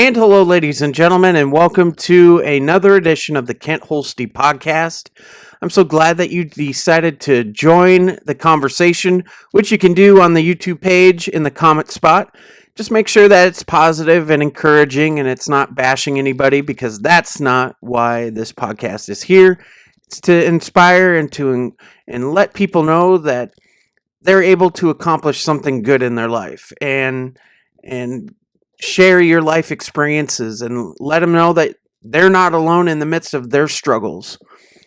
And hello, ladies and gentlemen, and welcome to another edition of the Kent Holsty podcast. I'm so glad that you decided to join the conversation, which you can do on the YouTube page in the comment spot. Just make sure that it's positive and encouraging and it's not bashing anybody, because that's not why this podcast is here. It's to inspire and let people know that they're able to accomplish something good in their life and share your life experiences and let them know that they're not alone in the midst of their struggles.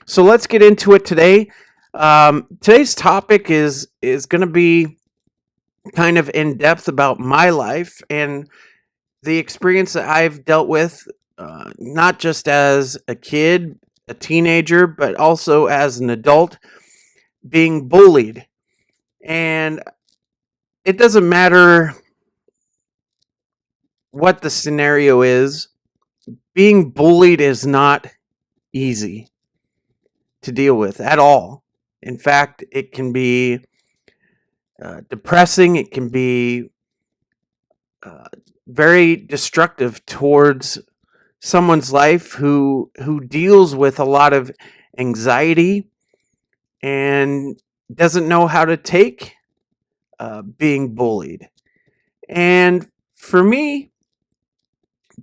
So let's get into it today. Today's topic is going to be kind of in depth about my life and the experience that I've dealt with, not just as a kid, a teenager, but also as an adult, being bullied. And it doesn't matter what the scenario is, being bullied is not easy to deal with at all. In fact, it can be depressing. It can be very destructive towards someone's life who deals with a lot of anxiety and doesn't know how to take being bullied. And for me,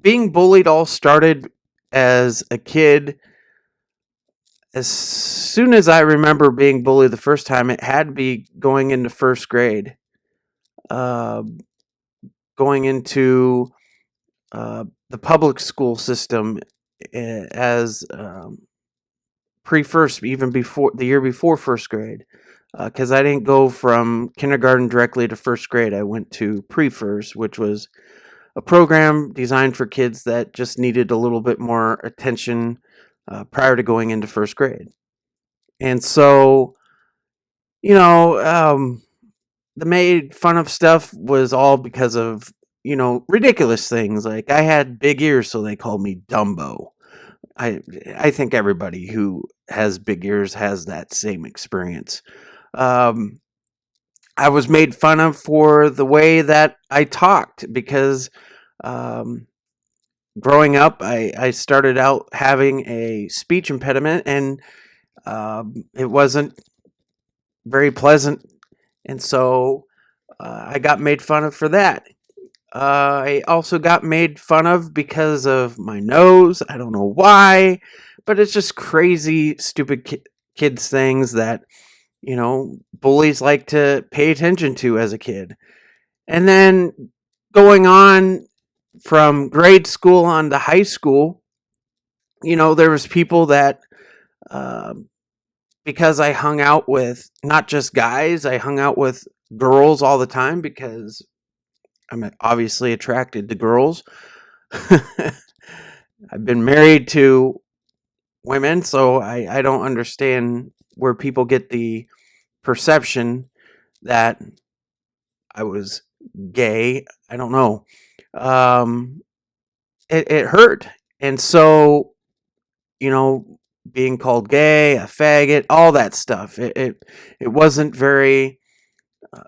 being bullied all started as a kid. As soon as I remember being bullied the first time, it had to be going into first grade. Going into the public school system as pre-first, even before the year before first grade. Because I didn't go from kindergarten directly to first grade. I went to pre-first, which was a program designed for kids that just needed a little bit more attention prior to going into first grade. And so, the made fun of stuff was all because of, ridiculous things. Like I had big ears, so they called me Dumbo. I think everybody who has big ears has that same experience. I was made fun of for the way that I talked because growing up, I started out having a speech impediment, and it wasn't very pleasant. And so I got made fun of for that. I also got made fun of because of my nose. I don't know why, but it's just crazy, stupid kids things that, bullies like to pay attention to as a kid. And then going on from grade school on to high school, there was people that, because I hung out with not just guys, I hung out with girls all the time because I'm obviously attracted to girls. I've been married to women, so I don't understand where people get the perception that I was gay. I don't know. It hurt. And so, being called gay, a faggot, all that stuff, it wasn't very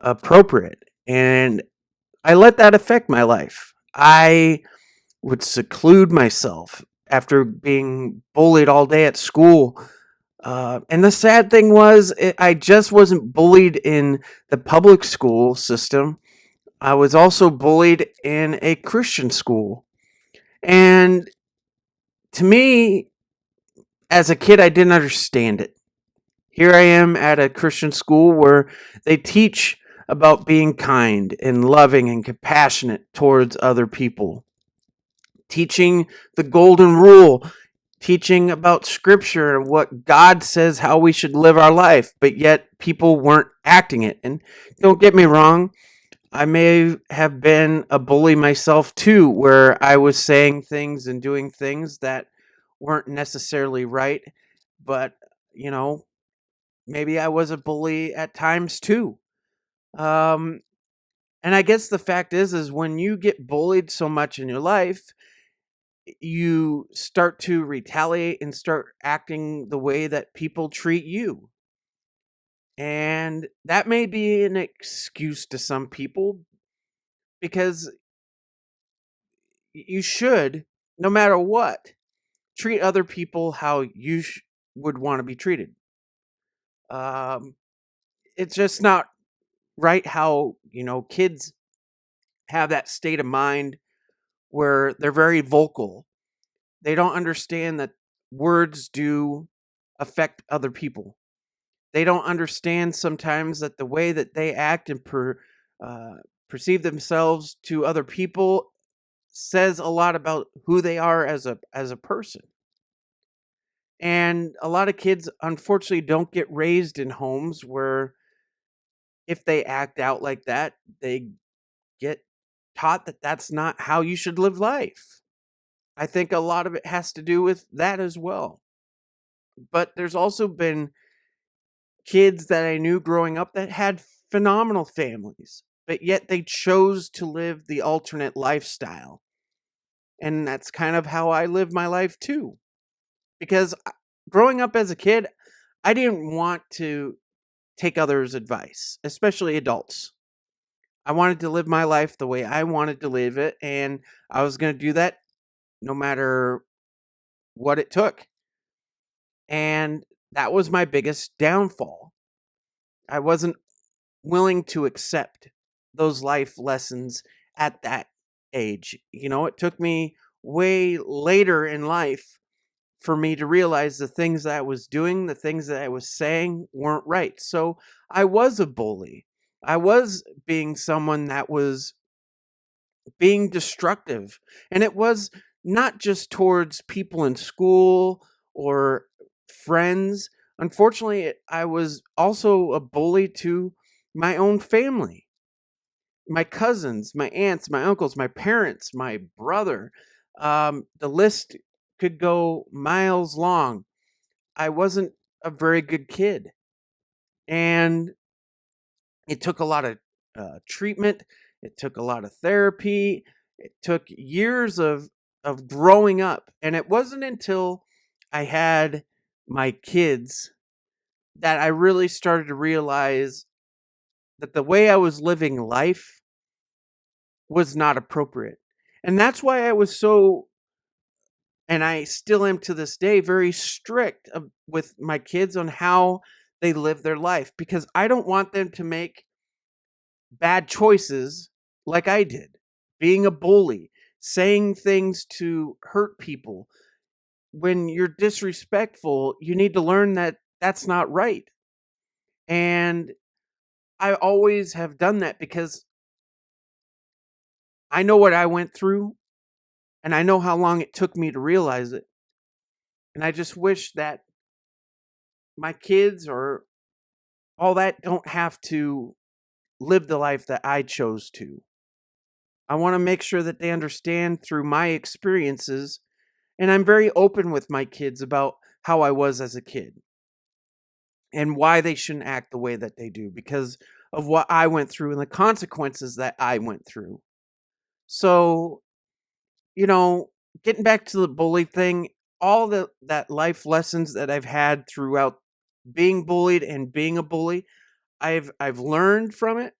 appropriate. And I let that affect my life. I would seclude myself after being bullied all day at school. And the sad thing was, I just wasn't bullied in the public school system. I was also bullied in a Christian school. And to me, as a kid, I didn't understand it. Here I am at a Christian school where they teach about being kind and loving and compassionate towards other people, teaching the golden rule, teaching about scripture and what God says how we should live our life, but yet people weren't acting it. And don't get me wrong, I may have been a bully myself too, where I was saying things and doing things that weren't necessarily right, but maybe I was a bully at times too. Um, and I guess the fact is when you get bullied so much in your life, you start to retaliate and start acting the way that people treat you. And that may be an excuse to some people because you should, no matter what, treat other people how you would want to be treated. Um, it's just not right how, kids have that state of mind where they're very vocal. They don't understand that words do affect other people. They don't understand sometimes that the way that they act and uh, perceive themselves to other people says a lot about who they are as a person. And a lot of kids unfortunately don't get raised in homes where if they act out like that, they get taught that that's not how you should live life. I think a lot of it has to do with that as well. But there's also been kids that I knew growing up that had phenomenal families, but yet they chose to live the alternate lifestyle. And that's kind of how I live my life too. Because growing up as a kid, I didn't want to take others' advice, especially adults. I wanted to live my life the way I wanted to live it, and I was going to do that no matter what it took. And that was my biggest downfall. I wasn't willing to accept those life lessons at that age. It took me way later in life for me to realize the things that I was doing, the things that I was saying weren't right. So I was a bully. I was being someone that was being destructive. And it was not just towards people in school or friends. Unfortunately, I was also a bully to my own family, my cousins, my aunts, my uncles, my parents, my brother. The list could go miles long. I wasn't a very good kid. And it took a lot of treatment. It took a lot of therapy. It took years of growing up, and it wasn't until I had my kids that I really started to realize that the way I was living life was not appropriate. And that's why I was so, and I still am to this day, very strict with my kids on how they live their life, because I don't want them to make bad choices like I did, being a bully, saying things to hurt people. When you're disrespectful, you need to learn that that's not right. And I always have done that because I know what I went through and I know how long it took me to realize it. And I just wish that my kids or all that don't have to live the life that I chose to. I want to make sure that they understand through my experiences. And I'm very open with my kids about how I was as a kid and why they shouldn't act the way that they do because of what I went through and the consequences that I went through. So, you know, getting back to the bully thing, all the that life lessons that I've had throughout being bullied and being a bully, I've learned from it,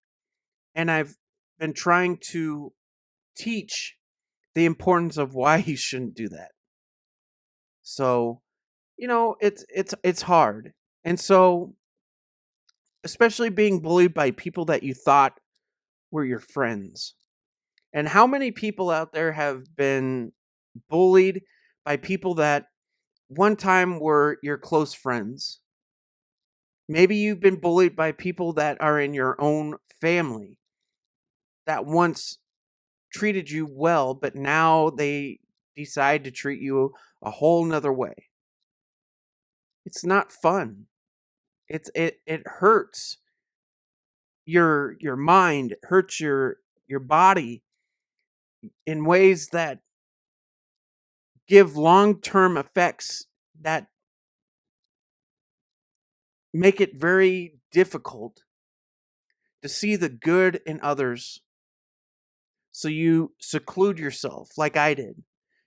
and I've been trying to teach the importance of why you shouldn't do that. So, it's hard. And so, especially being bullied by people that you thought were your friends. And how many people out there have been bullied by people that one time were your close friends? Maybe you've been bullied by people that are in your own family that once treated you well, but now they decide to treat you a whole nother way. It's not fun. It hurts your mind, it hurts your body in ways that give long-term effects that make it very difficult to see the good in others. So you seclude yourself like I did.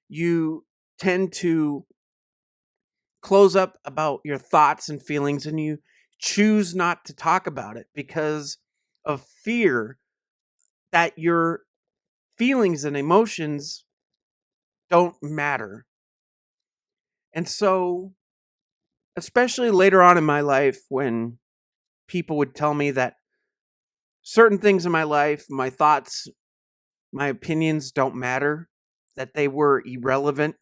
You tend to close up about your thoughts and feelings and you choose not to talk about it because of fear that your feelings and emotions don't matter. And so, especially later on in my life, when people would tell me that certain things in my life, my thoughts, my opinions don't matter, that they were irrelevant,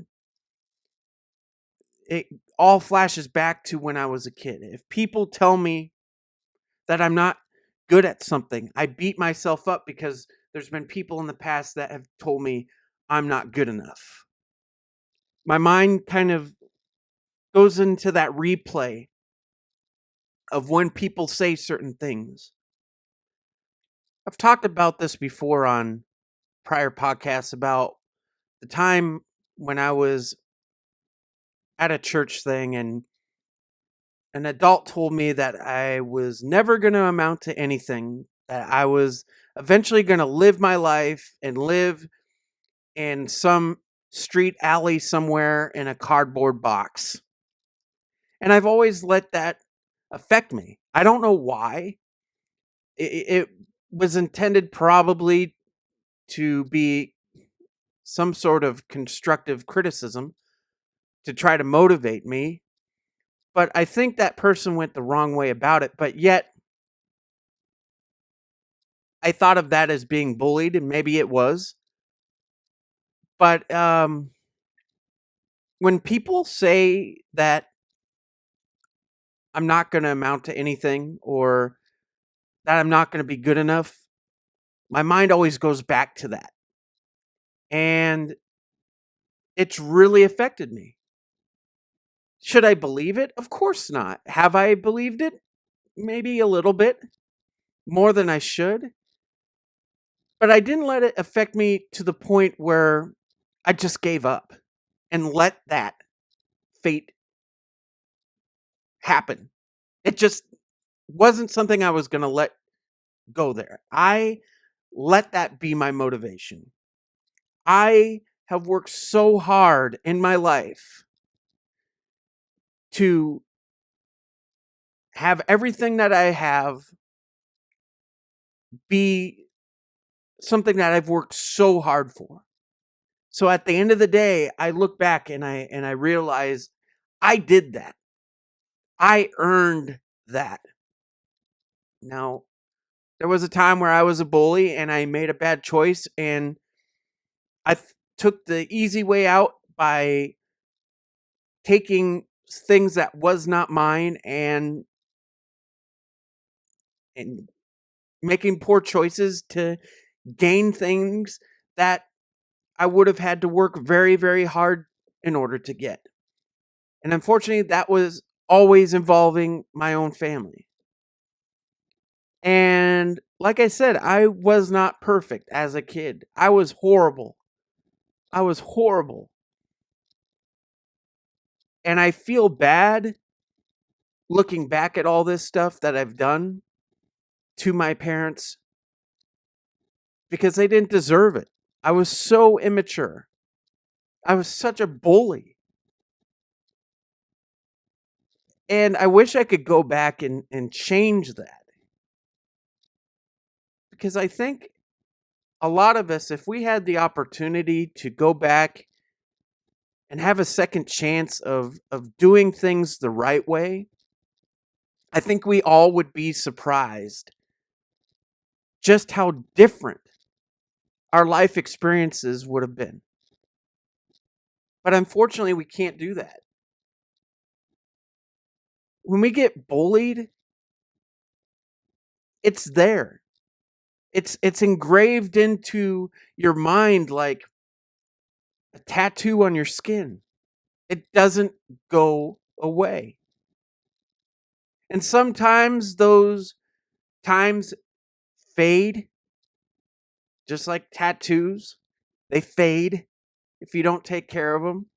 it all flashes back to when I was a kid. If people tell me that I'm not good at something, I beat myself up because there's been people in the past that have told me I'm not good enough. My mind kind of goes into that replay of when people say certain things. I've talked about this before on prior podcasts about the time when I was at a church thing and an adult told me that I was never going to amount to anything, that I was eventually going to live my life and live in some street alley somewhere in a cardboard box. And I've always let that affect me. I don't know why. It was intended probably to be some sort of constructive criticism to try to motivate me. But I think that person went the wrong way about it. But yet, I thought of that as being bullied, and maybe it was. But when people say that I'm not going to amount to anything or that I'm not going to be good enough, my mind always goes back to that. And it's really affected me. Should I believe it? Of course not. Have I believed it? Maybe a little bit, more than I should. But I didn't let it affect me to the point where I just gave up and let that fate happen. It just wasn't something I was going to let go there. I let that be my motivation. I have worked so hard in my life to have everything that I have be something that I've worked so hard for. So at the end of the day, I look back and I realize I did that. I earned that. Now, there was a time where I was a bully and I made a bad choice and I took the easy way out by taking things that was not mine and making poor choices to gain things that I would have had to work very, very hard in order to get. And unfortunately, that was always involving my own family. And like I said, I was not perfect as a kid. I was horrible. I was horrible. And I feel bad looking back at all this stuff that I've done to my parents because they didn't deserve it. I was so immature. I was such a bully. And I wish I could go back and change that. Because I think a lot of us, if we had the opportunity to go back and have a second chance of doing things the right way, I think we all would be surprised just how different our life experiences would have been. But unfortunately, we can't do that. When we get bullied, it's there. It's engraved into your mind like a tattoo on your skin. It doesn't go away. And sometimes those times fade, just like tattoos. They fade if you don't take care of them.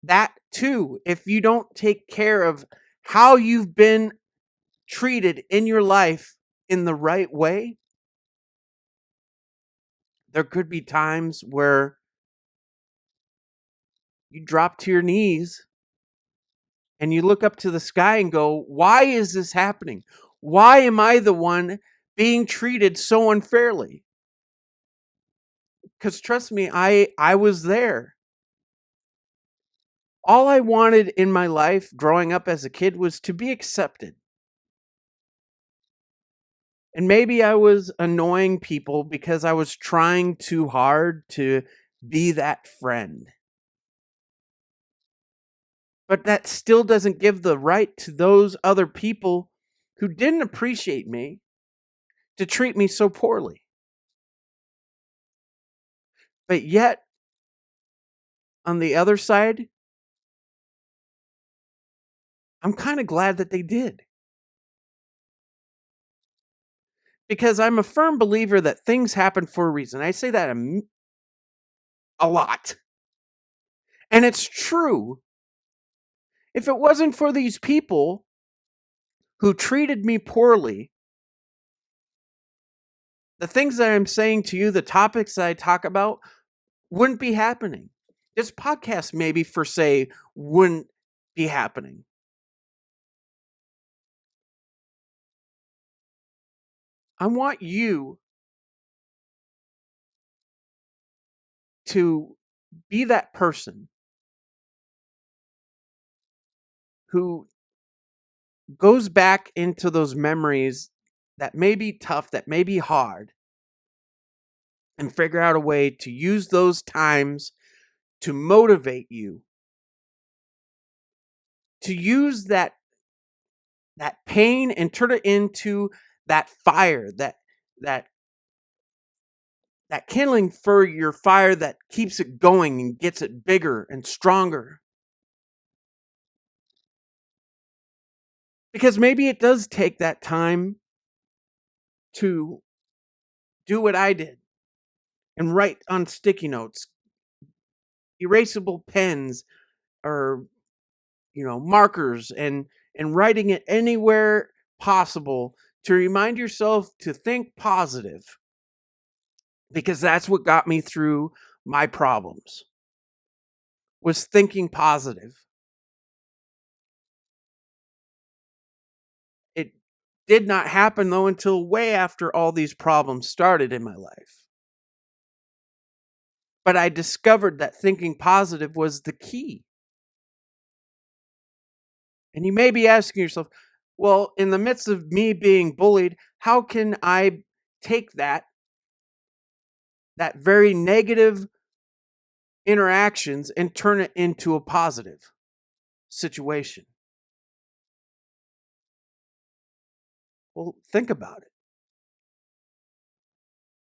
That too, if you don't take care of how you've been treated in your life in the right way, there could be times where you drop to your knees and you look up to the sky and go, why is this happening? Why am I the one being treated so unfairly? Because trust me, I was there. All I wanted in my life growing up as a kid was to be accepted. And maybe I was annoying people because I was trying too hard to be that friend. But that still doesn't give the right to those other people who didn't appreciate me to treat me so poorly. But yet, on the other side, I'm kind of glad that they did. Because I'm a firm believer that things happen for a reason. I say that a lot. And it's true. If it wasn't for these people who treated me poorly, the things that I'm saying to you, the topics that I talk about, wouldn't be happening. This podcast, maybe for say, wouldn't be happening. I want you to be that person who goes back into those memories that may be tough, that may be hard, and figure out a way to use those times to motivate you, to use that pain and turn it into that fire, that that kindling for your fire that keeps it going and gets it bigger and stronger. Because maybe it does take that time to do what I did and write on sticky notes, erasable pens, or markers, and writing it anywhere possible to remind yourself to think positive, because that's what got me through my problems, was thinking positive. It did not happen though until way after all these problems started in my life. But I discovered that thinking positive was the key. And you may be asking yourself, well, in the midst of me being bullied, how can I take that very negative interactions and turn it into a positive situation? Well, think about it.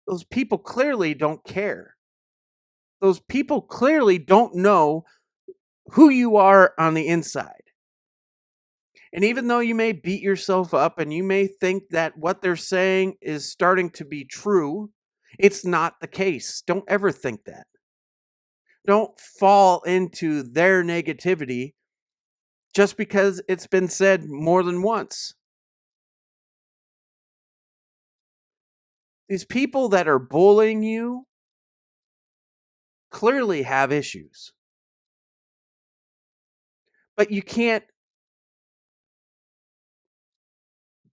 Those people clearly don't care. Those people clearly don't know who you are on the inside. And even though you may beat yourself up and you may think that what they're saying is starting to be true, it's not the case. Don't ever think that. Don't fall into their negativity just because it's been said more than once. These people that are bullying you clearly have issues. But you can't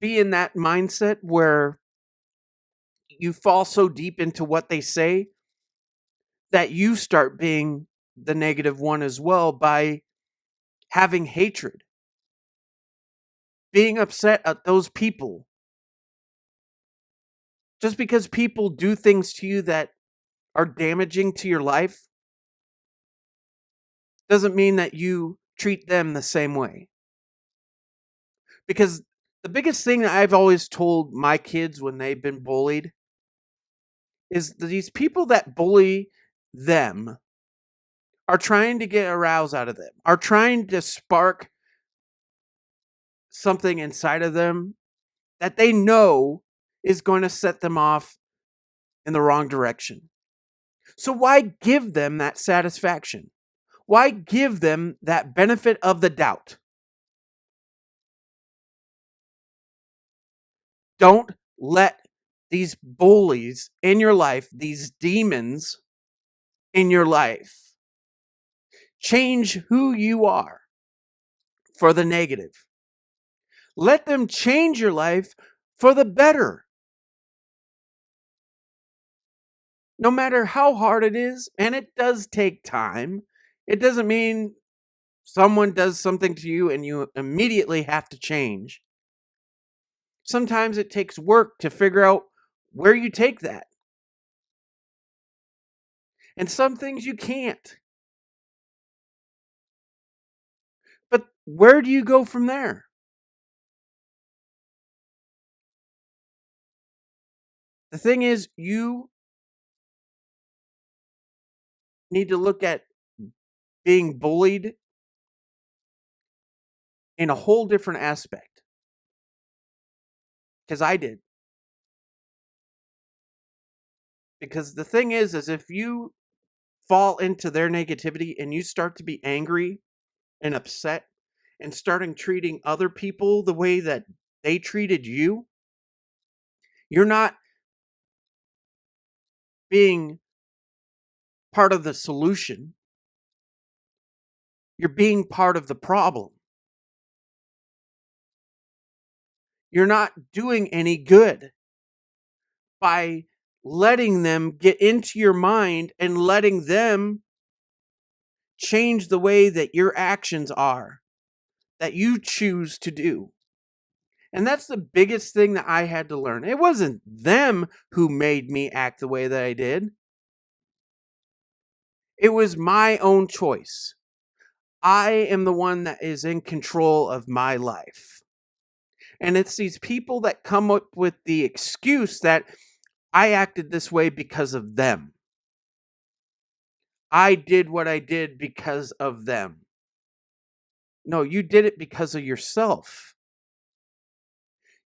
be in that mindset where you fall so deep into what they say that you start being the negative one as well by having hatred, being upset at those people. Just because people do things to you that are damaging to your life doesn't mean that you treat them the same way. Because the biggest thing that I've always told my kids when they've been bullied is that these people that bully them are trying to get a rouse out of them, are trying to spark something inside of them that they know is going to set them off in the wrong direction. So why give them that satisfaction? Why give them that benefit of the doubt? Don't let these bullies in your life, these demons in your life, change who you are for the negative. Let them change your life for the better. No matter how hard it is, and it does take time, it doesn't mean someone does something to you and you immediately have to change. Sometimes it takes work to figure out where you take that. And some things you can't. But where do you go from there? The thing is, you need to look at being bullied in a whole different aspect. Because I did. Because the thing is if you fall into their negativity and you start to be angry and upset and starting treating other people the way that they treated you, you're not being part of the solution. You're being part of the problem. You're not doing any good by letting them get into your mind and letting them change the way that your actions are, that you choose to do. And that's the biggest thing that I had to learn. It wasn't them who made me act the way that I did. It was my own choice. I am the one that is in control of my life. And it's these people that come up with the excuse that I acted this way because of them. I did what I did because of them. No, you did it because of yourself.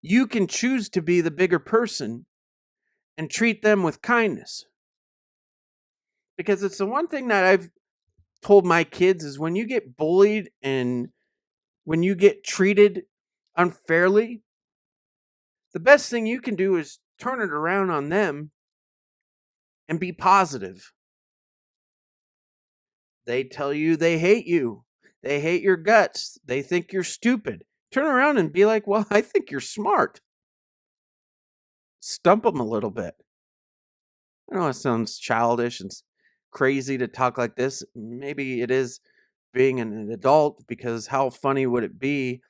You can choose to be the bigger person and treat them with kindness. Because it's the one thing that I've told my kids is when you get bullied and when you get treated unfairly, the best thing you can do is turn it around on them and be positive. They tell you they hate you. They hate your guts. They think you're stupid. Turn around and be like, well, I think you're smart. Stump them a little bit. I know it sounds childish and crazy to talk like this. Maybe it is being an adult, because how funny would it be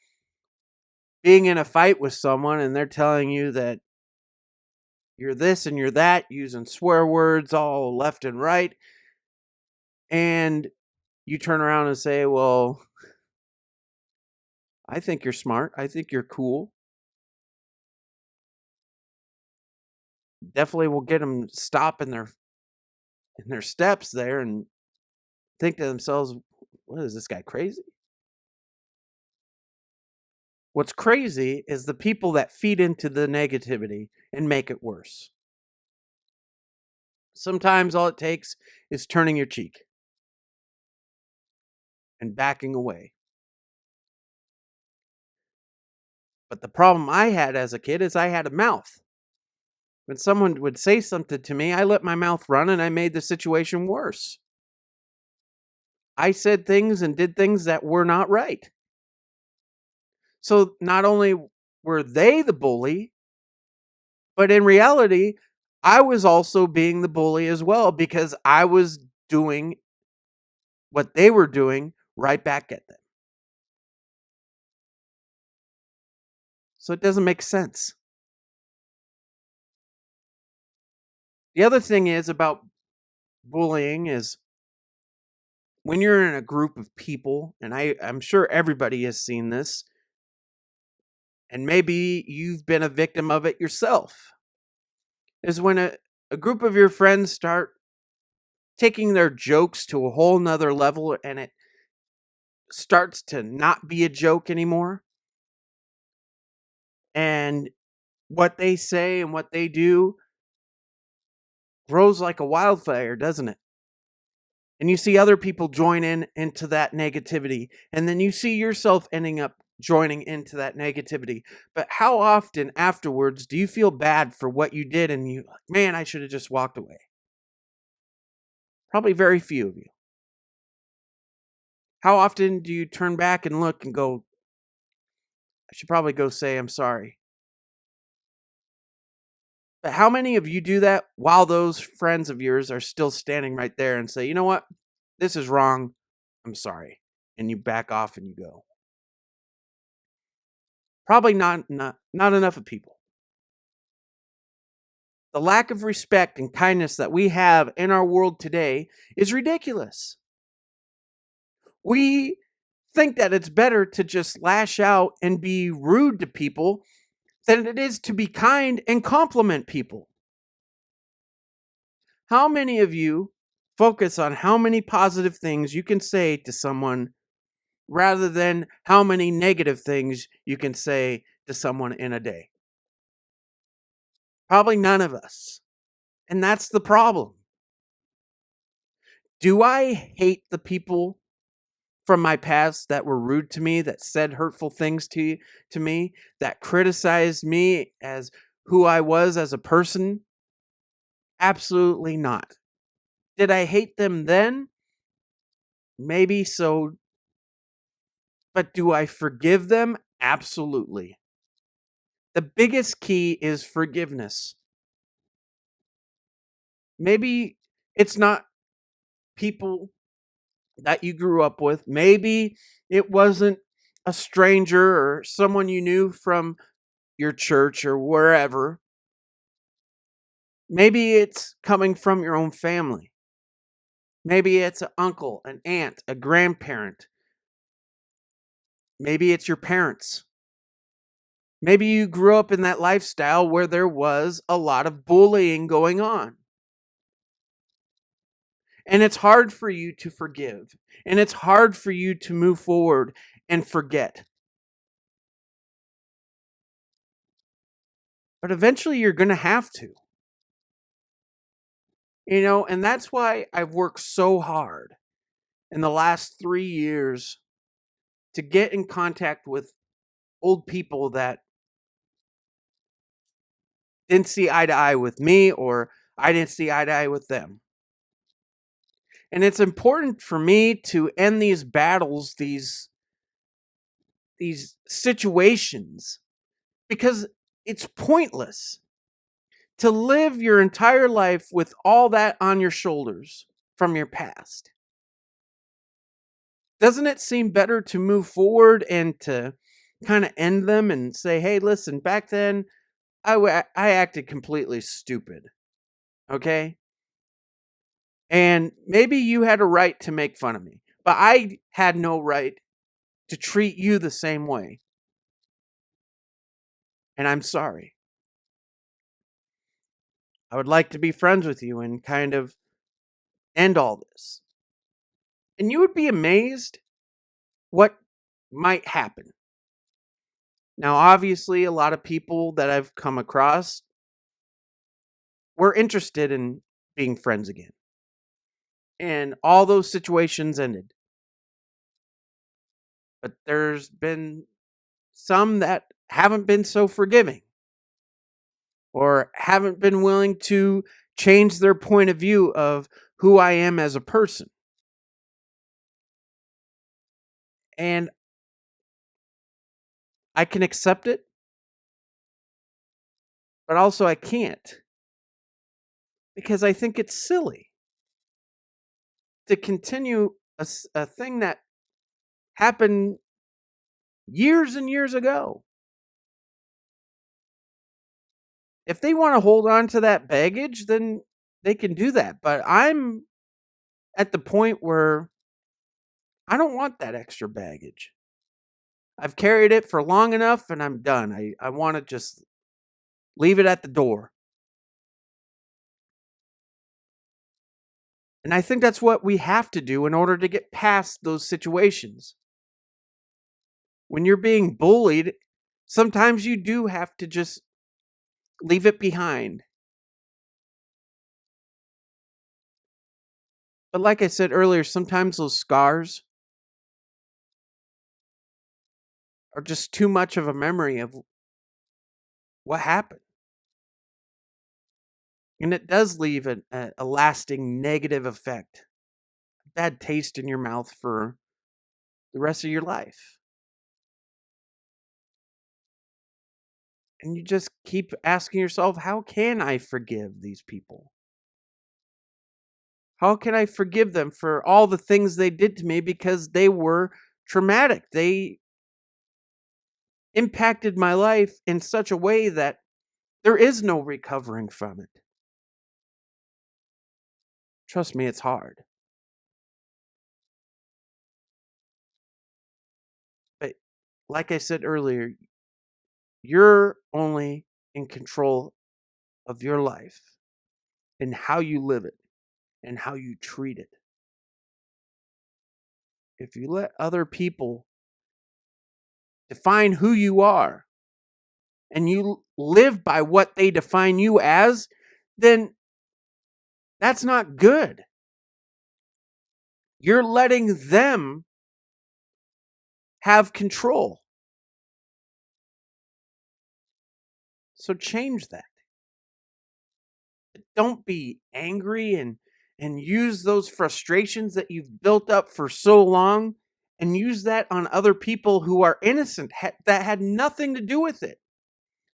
being in a fight with someone and they're telling you that you're this and you're that, using swear words all left and right, and you turn around and say, well, I think you're smart. I think you're cool. Definitely will get them stop in their steps there and think to themselves, what is this guy crazy? What's crazy is the people that feed into the negativity and make it worse. Sometimes all it takes is turning your cheek and backing away. But the problem I had as a kid is I had a mouth. When someone would say something to me, I let my mouth run and I made the situation worse. I said things and did things that were not right. So not only were they the bully, but in reality, I was also being the bully as well, because I was doing what they were doing right back at them. So it doesn't make sense. The other thing is about bullying is when you're in a group of people, and I'm sure everybody has seen this, and maybe you've been a victim of it yourself, is when a group of your friends start taking their jokes to a whole nother level and it starts to not be a joke anymore. And what they say and what they do grows like a wildfire, doesn't it? And you see other people join into that negativity, and then you see yourself ending up joining into that negativity. But how often afterwards do you feel bad for what you did and you, man, I should have just walked away? Probably very few of you. How often do you turn back and look and go, I should probably go say I'm sorry? But how many of you do that while those friends of yours are still standing right there and say, you know what? This is wrong. I'm sorry. And you back off and you go. Probably not enough of people. The lack of respect and kindness that we have in our world today is ridiculous. We think that it's better to just lash out and be rude to people than it is to be kind and compliment people. How many of you focus on how many positive things you can say to someone rather than how many negative things you can say to someone in a day? Probably none of us. And that's the problem. Do I hate the people from my past that were rude to me, that said hurtful things to me, that criticized me as who I was as a person? Absolutely not. Did I hate them then? Maybe so. But do I forgive them? Absolutely. The biggest key is forgiveness. Maybe it's not people that you grew up with. Maybe it wasn't a stranger or someone you knew from your church or wherever. Maybe it's coming from your own family. Maybe it's an uncle, an aunt, a grandparent. Maybe it's your parents. Maybe you grew up in that lifestyle where there was a lot of bullying going on. And it's hard for you to forgive. And it's hard for you to move forward and forget. But eventually you're going to have to. And that's why I've worked so hard in the last 3 years to get in contact with old people that didn't see eye to eye with me or I didn't see eye to eye with them. And it's important for me to end these battles, these situations, because it's pointless to live your entire life with all that on your shoulders from your past. Doesn't it seem better to move forward and to kind of end them and say, hey, listen, back then I acted completely stupid. Okay? And maybe you had a right to make fun of me, but I had no right to treat you the same way. And I'm sorry. I would like to be friends with you and kind of end all this. And you would be amazed what might happen. Now, obviously, a lot of people that I've come across were interested in being friends again. And all those situations ended. But there's been some that haven't been so forgiving or haven't been willing to change their point of view of who I am as a person. And I can accept it, but also I can't. Because I think it's silly to continue a thing that happened years and years ago. If they want to hold on to that baggage, then they can do that. But I'm at the point where I don't want that extra baggage. I've carried it for long enough and I'm done. I want to just leave it at the door. And I think that's what we have to do in order to get past those situations. When you're being bullied, sometimes you do have to just leave it behind. But like I said earlier, sometimes those scars are just too much of a memory of what happened. And it does leave a lasting negative effect, a bad taste in your mouth for the rest of your life. And you just keep asking yourself, how can I forgive these people? How can I forgive them for all the things they did to me because they were traumatic? They impacted my life in such a way that there is no recovering from it. Trust me, it's hard. But like I said earlier, you're only in control of your life and how you live it and how you treat it. If you let other people define who you are and you live by what they define you as, then that's not good. You're letting them have control. So change that. Don't be angry and use those frustrations that you've built up for so long and use that on other people who are innocent that had nothing to do with it.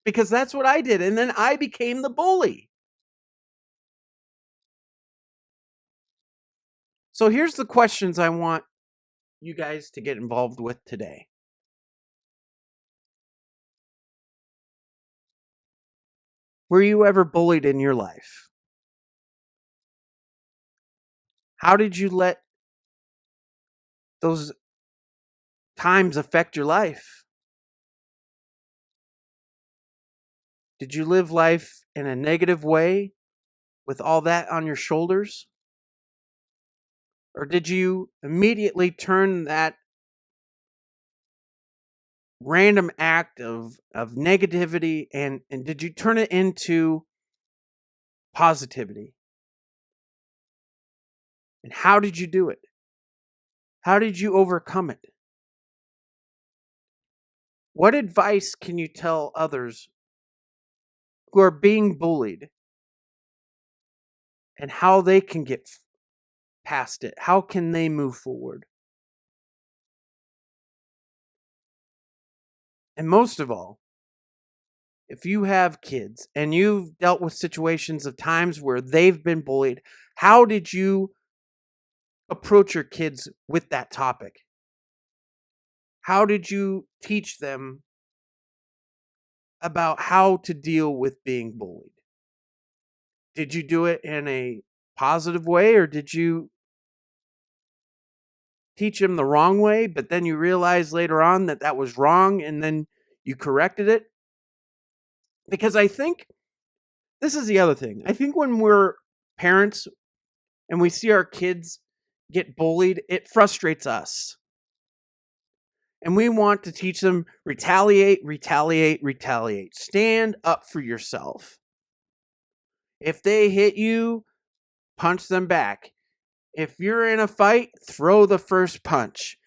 Because that's what I did, and then I became the bully. So here's the questions I want you guys to get involved with today. Were you ever bullied in your life? How did you let those times affect your life? Did you live life in a negative way with all that on your shoulders? Or did you immediately turn that random act of negativity and did you turn it into positivity? And how did you do it? How did you overcome it? What advice can you tell others who are being bullied and how they can get past it? How can they move forward? And most of all, if you have kids and you've dealt with situations of times where they've been bullied, how did you approach your kids with that topic? How did you teach them about how to deal with being bullied? Did you do it in a positive way or did you teach them the wrong way, but then you realize later on that that was wrong and then you corrected it? Because I think this is the other thing. I think when we're parents and we see our kids get bullied, it frustrates us. And we want to teach them retaliate, retaliate, retaliate. Stand up for yourself. If they hit you, punch them back. If you're in a fight, throw the first punch.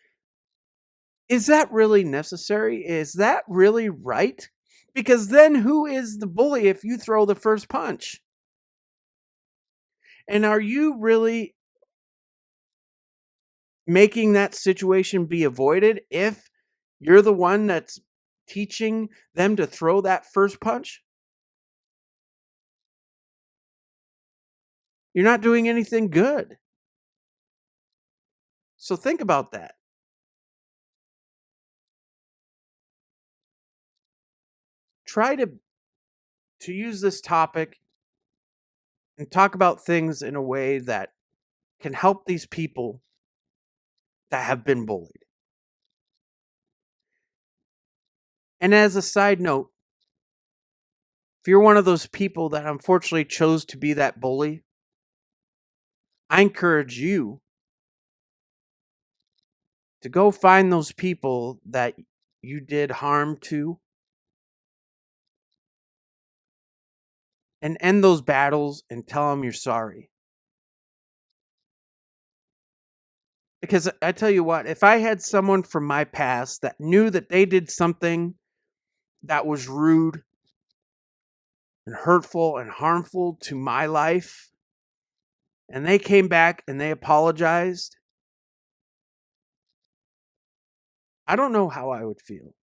Is that really necessary? Is that really right? Because then who is the bully if you throw the first punch? And are you really making that situation be avoided if you're the one that's teaching them to throw that first punch? You're not doing anything good. So think about that. Try to use this topic and talk about things in a way that can help these people that have been bullied. And as a side note, if you're one of those people that unfortunately chose to be that bully, I encourage you to go find those people that you did harm to and end those battles and tell them you're sorry. Because I tell you what, if I had someone from my past that knew that they did something that was rude and hurtful and harmful to my life, and they came back and they apologized, I don't know how I would feel.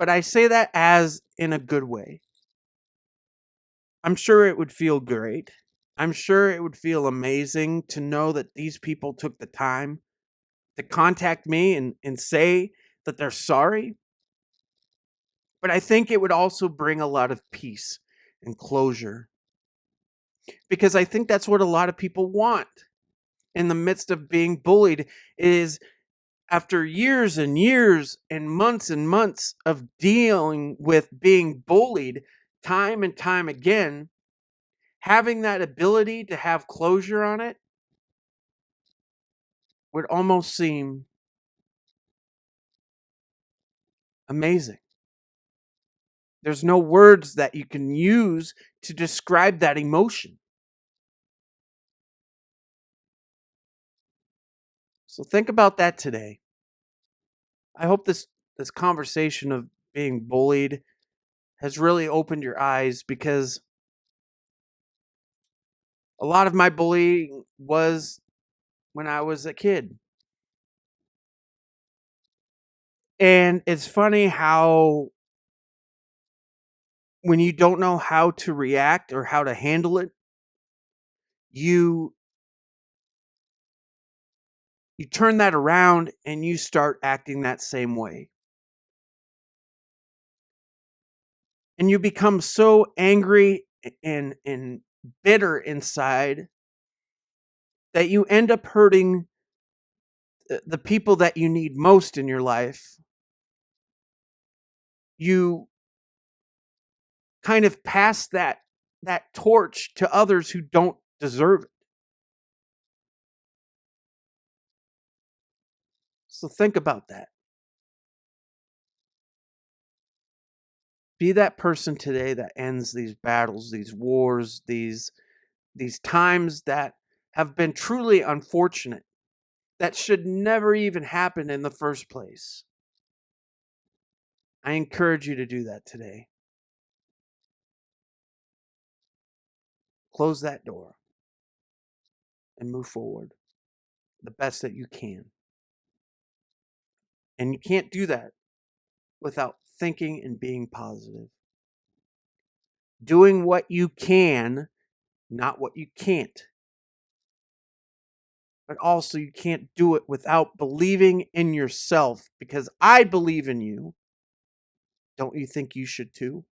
but I say that as in a good way. I'm sure it would feel great. I'm sure it would feel amazing to know that these people took the time to contact me and say that they're sorry. But I think it would also bring a lot of peace and closure, because I think that's what a lot of people want in the midst of being bullied, is after years and months of dealing with being bullied time and time again, having that ability to have closure on it would almost seem amazing. There's no words that you can use to describe that emotion. So think about that today. I hope this conversation of being bullied has really opened your eyes, because a lot of my bullying was when I was a kid. And it's funny how when you don't know how to react or how to handle it, you you turn that around and you start acting that same way. And you become so angry and bitter inside that you end up hurting the people that you need most in your life. You kind of pass that torch to others who don't deserve it. So think about that. Be that person today that ends these battles, these wars, these times that have been truly unfortunate, that should never even happen in the first place. I encourage you to do that today. Close that door and move forward the best that you can. And you can't do that without thinking and being positive. Doing what you can, not what you can't. But also, you can't do it without believing in yourself, because I believe in you. Don't you think you should too?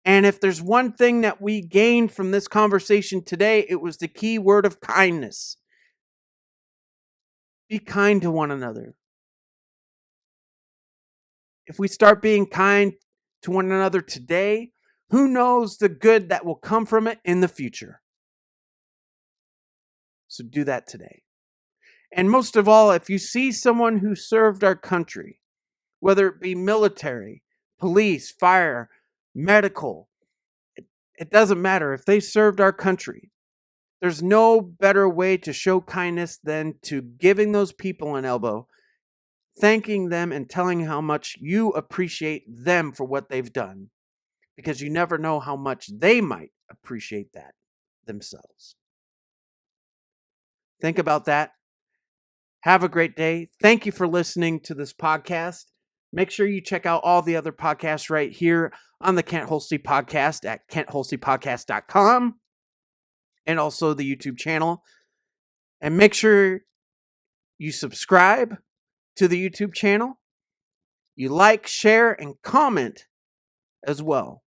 And if there's one thing that we gained from this conversation today, it was the key word of kindness. Be kind to one another. If we start being kind to one another today, who knows the good that will come from it in the future? So do that today. And most of all, if you see someone who served our country, whether it be military, police, fire, medical, it doesn't matter. If they served our country, there's no better way to show kindness than to giving those people an elbow, thanking them, and telling how much you appreciate them for what they've done, because you never know how much they might appreciate that themselves. Think about that. Have a great day. Thank you for listening to this podcast. Make sure you check out all the other podcasts right here on the Kent Holstey Podcast at KentHolsteyPodcast.com, and also the YouTube channel. And make sure you subscribe to the YouTube channel. You like, share, and comment as well.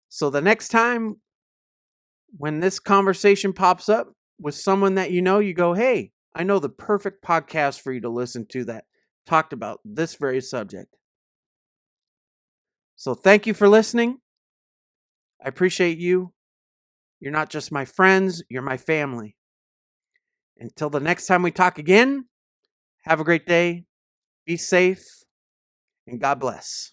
So the next time when this conversation pops up with someone that you go, hey, I know the perfect podcast for you to listen to that talked about this very subject. So thank you for listening. I appreciate you. You're not just my friends, you're my family. Until the next time we talk again, have a great day, be safe, and God bless.